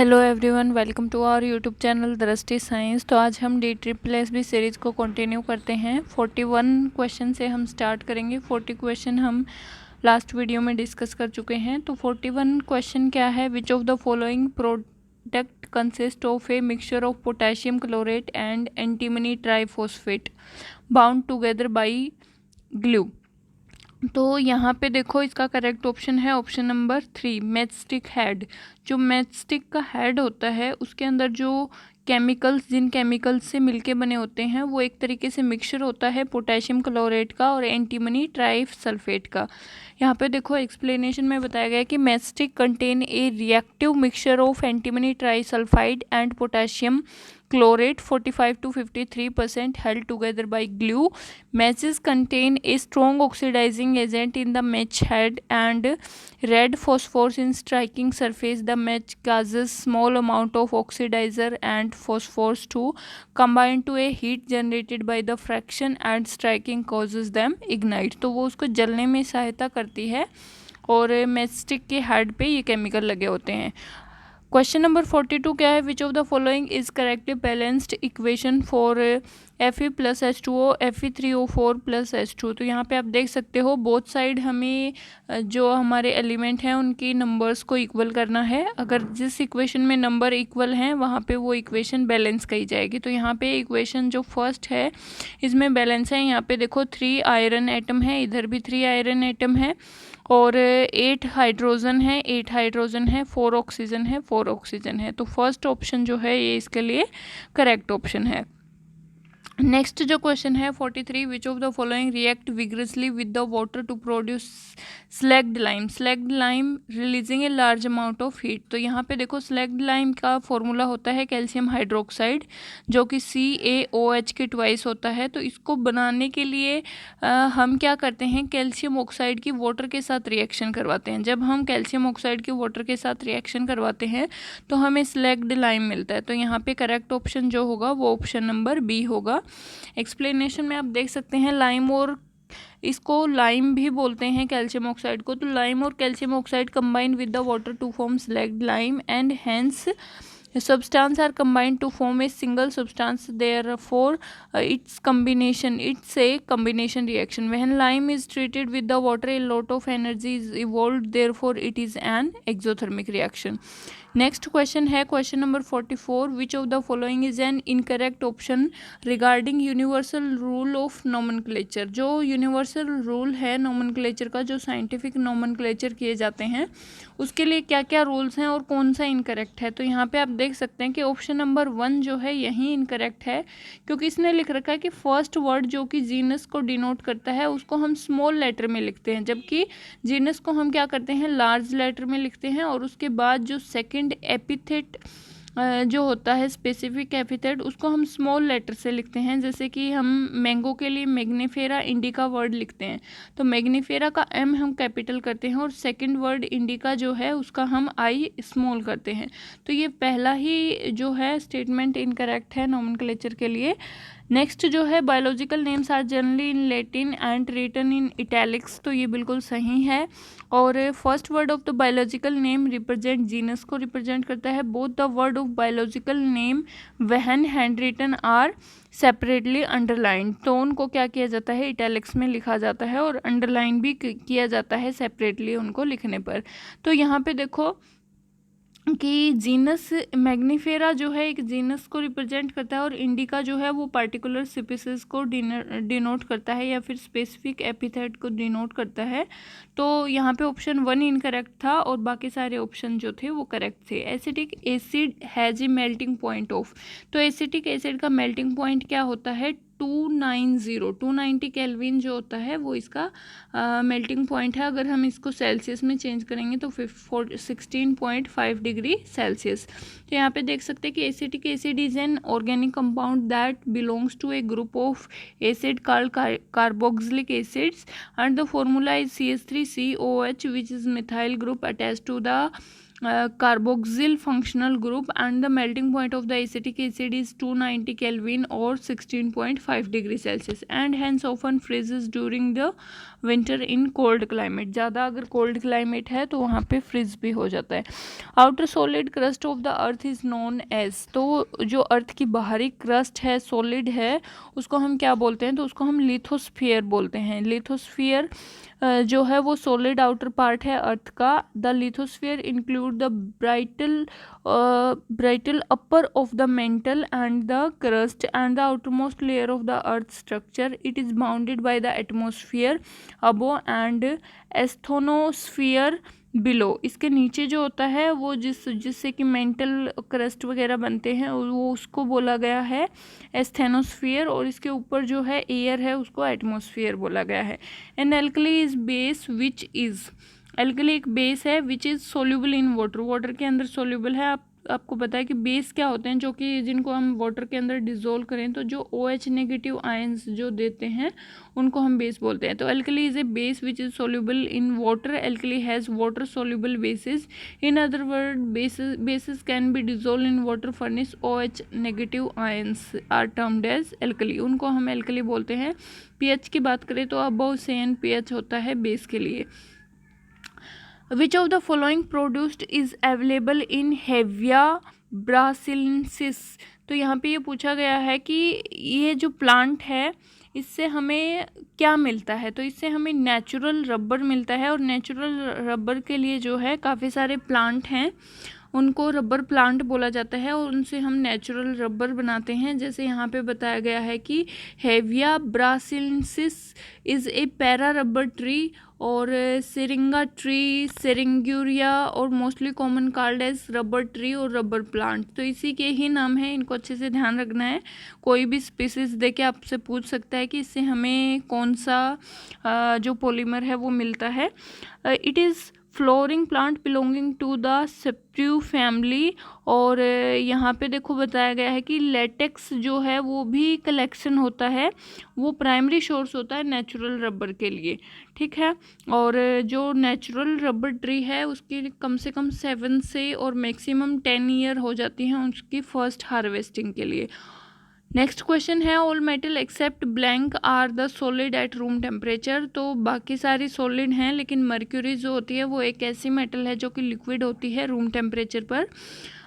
Hello everyone, welcome to our YouTube channel Drishti science. तो आज हम DSSS सीरीज़ को कंटिन्यू करते हैं। 41 क्वेश्चन से हम स्टार्ट करेंगे। 40 क्वेश्चन हम लास्ट वीडियो में डिस्कस कर चुके हैं। तो 41 क्वेश्चन क्या है? विच of the following product consist of a mixture of potassium chlorate and antimony triphosphate bound together by glue. तो यहाँ पे देखो, इसका करेक्ट ऑप्शन है ऑप्शन नंबर 3, मैचस्टिक हेड। जो मैचस्टिक का हेड होता है उसके अंदर जो केमिकल्स, जिन केमिकल्स से मिलके बने होते हैं, वो एक तरीके से मिक्सचर होता है पोटेशियम क्लोरेट का और एंटीमनी ट्राइसल्फेट का। यहाँ पे देखो एक्सप्लेनेशन में बताया गया है कि matchstick contain a reactive mixture of antimony trisulphide and potassium chlorate 45 to 53% held together by glue. Matches contain a strong oxidizing agent in the match head and red phosphorus in striking surface. The match causes small amount of oxidizer and phosphorus to combine to a heat generated by the friction and striking causes them ignite. तो वो उसको जलने में सहायता करती है और matchstick के हेड पे ये केमिकल लगे होते हैं। क्वेश्चन नंबर 42 क्या है? विच of the following is correctly balanced equation for Fe plus H2O Fe3O4 plus H2। तो यहाँ पे आप देख सकते हो बोथ साइड हमें जो हमारे एलिमेंट हैं उनकी नंबर्स को इक्वल करना है। अगर जिस इक्वेशन में नंबर इक्वल हैं वहाँ पे वो इक्वेशन बैलेंस कही जाएगी। तो यहाँ पे इक्वेशन जो फर्स्ट है इसमें बैलेंस है। यहाँ पे देखो 3 आयरन एटम है, इधर भी 3 आयरन एटम है और 8 हाइड्रोजन है, 8 हाइड्रोजन है, 4 ऑक्सीजन है, 4 ऑक्सीजन है। तो फर्स्ट ऑप्शन जो है ये इसके लिए करेक्ट ऑप्शन है। नेक्स्ट जो क्वेश्चन है 43, which of the following react vigorously with the water to produce slaked lime. Slaked lime releasing a large amount of heat. तो यहाँ पे देखो स्लैग्ड लाइम का फॉर्मूला होता है कैल्शियम हाइड्रोक्साइड, जो कि CaOH के ट्वाइस होता है। तो इसको बनाने के लिए हम क्या करते हैं, कैल्शियम ऑक्साइड की वाटर के साथ रिएक्शन करवाते हैं। जब हम कैल्शियम ऑक्साइड की वाटर के साथ रिएक्शन करवाते हैं तो हमें स्लैग्ड लाइम मिलता है। तो यहाँ पे करेक्ट ऑप्शन जो होगा वो ऑप्शन नंबर बी होगा। एक्सप्लेनेशन में आप देख सकते हैं लाइम, और इसको लाइम भी बोलते हैं कैल्शियम ऑक्साइड को। तो लाइम और calcium oxide combine with the water to form slaked lime and hence substance are combined to form a single substance. Therefore it's a combination reaction. When lime is treated with the water, a lot of energy is evolved, therefore it is an exothermic reaction. Next question है question number 44, which of the following is an incorrect option regarding universal rule of nomenclature. जो universal rule है nomenclature का, जो scientific nomenclature किए जाते हैं उसके लिए क्या क्या रूल्स हैं और कौन सा इनकरेक्ट है। तो यहाँ पे आप देख सकते हैं कि ऑप्शन नंबर 1 जो है यही इनकरेक्ट है, क्योंकि इसने लिख रखा है कि फर्स्ट वर्ड जो कि जीनस को डिनोट करता है उसको हम स्मॉल लेटर में लिखते हैं, जबकि जीनस को हम क्या करते हैं, लार्ज लेटर में लिखते हैं। और उसके बाद जो सेकेंड एपिथेट जो होता है, स्पेसिफिक एपिथेट, उसको हम स्मॉल लेटर से लिखते हैं। जैसे कि हम मैंगो के लिए मैग्नीफेरा इंडिका वर्ड लिखते हैं, तो मैग्नीफेरा का M हम कैपिटल करते हैं और सेकंड वर्ड इंडिका जो है उसका हम I स्मॉल करते हैं। तो ये पहला ही जो है स्टेटमेंट इनकरेक्ट है नोमेनक्लेचर के लिए। नेक्स्ट जो है biological names are generally in Latin and written in italics. तो ये बिल्कुल सही है। और first word of the biological name represent genus को रिप्रेजेंट करता है। Both the word of biological name when hand written are separately underline. तो उनको क्या किया जाता है, इटैलिक्स में लिखा जाता है और अंडरलाइन भी किया जाता है सेपरेटली उनको लिखने पर। तो यहाँ पे देखो कि जीनस मैग्नीफेरा जो है एक जीनस को रिप्रेजेंट करता है और इंडिका जो है वो पार्टिकुलर स्पीसीज को डिनोट करता है या फिर स्पेसिफिक एपिथेट को डिनोट करता है। तो यहाँ पे ऑप्शन 1 इनकरेक्ट था और बाकी सारे ऑप्शन जो थे वो करेक्ट थे। Acetic acid has a melting point of. तो एसिटिक एसिड का मेल्टिंग पॉइंट क्या होता है, 290 केल्विन जो होता है वो इसका मेल्टिंग पॉइंट है। अगर हम इसको सेल्सियस में चेंज करेंगे तो 16.5 डिग्री सेल्सियस। तो यहाँ पे देख सकते हैं कि acetic acid is an organic compound that belongs to a group of acid called carboxylic acids and the formula is CH3COH which is methyl group attached to the carboxyl functional group, and the melting point of the acetic acid is 290 Kelvin or 16.5 degree Celsius, and hence often freezes during the winter in cold climate. ज़्यादा अगर cold climate है तो वहाँ पे freeze भी हो जाता है. Outer solid crust of the earth is known as, तो जो अर्थ की बाहरी crust है, solid है, उसको हम क्या बोलते हैं? तो उसको हम लिथोस्फीयर बोलते हैं. लिथोस्फीयर जो है वो सॉलिड आउटर पार्ट है अर्थ का. The lithosphere include the brittle upper of the mantle and the crust and the outermost layer of the earth structure. It is bounded by the atmosphere above and asthenosphere below. इसके नीचे जो होता है वो जिससे कि mantle crust वगैरह बनते हैं वो उसको बोला गया है एस्थेनोस्फियर, और इसके ऊपर जो है एयर है उसको एटमॉस्फेयर बोला गया है. An alkali is base which is, alkali एक बेस है which is soluble in water, water के अंदर सोल्यूबल है. आपको पता है कि बेस क्या होते हैं, जो कि जिनको हम वाटर के अंदर डिजोल्व करें तो जो OH नेगेटिव आयंस जो देते हैं उनको हम बेस बोलते हैं. तो alkali is a base which is soluble in water. Alkali has water soluble bases. In other word bases can be dissolve in water furnish OH negative ions are termed as alkali. उनको हम alkali बोलते हैं. pH की बात करें तो above CN pH होता है बेस के लिए. Which of the following produced is available in Hevia brasiliensis? तो यहाँ पे ये पूछा गया है कि ये जो प्लांट है इससे हमें क्या मिलता है. तो इससे हमें नेचुरल रबर मिलता है, और नेचुरल रबर के लिए जो है काफ़ी सारे प्लांट हैं उनको रबर प्लांट बोला जाता है, और उनसे हम नेचुरल रबर बनाते हैं. जैसे यहाँ पे बताया गया है कि Hevea brasiliensis is a Para rubber tree, और सिरिंगा ट्री, सेरिंग्यूरिया और mostly common called as rubber tree और रबर प्लांट. तो इसी के ही नाम है, इनको अच्छे से ध्यान रखना है. कोई भी स्पीसीज दे के आपसे पूछ सकता है कि इससे हमें कौन सा जो पॉलीमर है वो मिलता है. It is flowering plant belonging to the सेप्ट्यू फैमिली. और यहाँ पे देखो बताया गया है कि लेटेक्स जो है वो भी कलेक्शन होता है, वो प्राइमरी सोर्स होता है नेचुरल रबर के लिए. ठीक है, और जो नेचुरल रबर ट्री है उसकी कम से कम 7 से और मैक्सिमम 10 ईयर हो जाती हैं उसकी फर्स्ट हार्वेस्टिंग के लिए. नेक्स्ट क्वेश्चन है all metal except blank are the solid at room temperature. तो बाकी सारी सॉलिड हैं, लेकिन मर्क्यूरी जो होती है वो एक ऐसी मेटल है जो कि लिक्विड होती है रूम टेम्परेचर पर.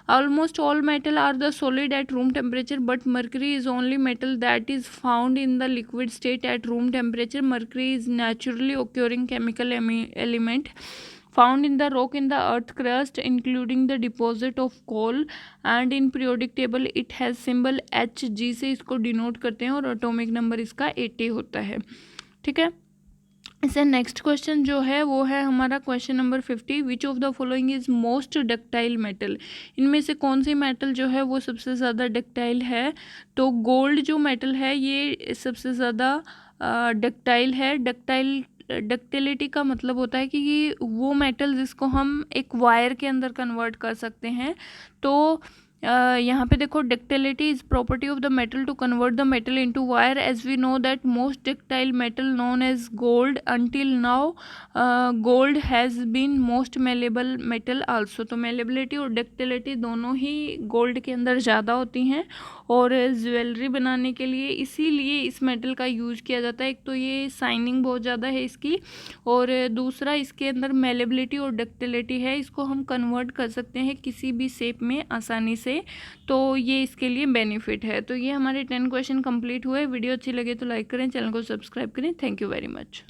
Almost all metal are the solid at room temperature, but mercury is only metal that is found in the liquid state at room temperature. Mercury is naturally occurring chemical element found in the rock in the earth crust including the deposit of coal, and in periodic table it has symbol Hg से इसको denote करते हैं, और atomic number इसका 80 होता है. ठीक है, इससे नेक्स्ट क्वेश्चन जो है वो है हमारा question number 50. Which of the following is most ductile metal. इनमें से कौन सी मेटल जो है वो सबसे ज़्यादा डक्टाइल है. तो गोल्ड जो मेटल है ये सबसे ज़्यादा डक्टाइल है. डक्टिलिटी का मतलब होता है कि वो मेटल जिसको हम एक वायर के अंदर कन्वर्ट कर सकते हैं. तो यहाँ पे देखो ductility is property of the metal to convert the metal into wire. As we know that most ductile metal known as gold. Until now gold has been most malleable metal also. तो malleability और ductility दोनों ही gold के अंदर ज़्यादा होती हैं, और ज्वेलरी बनाने के लिए इसीलिए इस मेटल का यूज किया जाता है. एक तो ये शाइनिंग बहुत ज़्यादा है इसकी, और दूसरा इसके अंदर मेलेबिलिटी और डक्टिलिटी है. इसको हम कन्वर्ट कर सकते हैं किसी भी शेप में आसानी से, तो ये इसके लिए बेनिफिट है. तो ये हमारे 10 क्वेश्चन कंप्लीट हुए. वीडियो अच्छी लगे तो लाइक करें, चैनल को सब्सक्राइब करें. Thank you very much.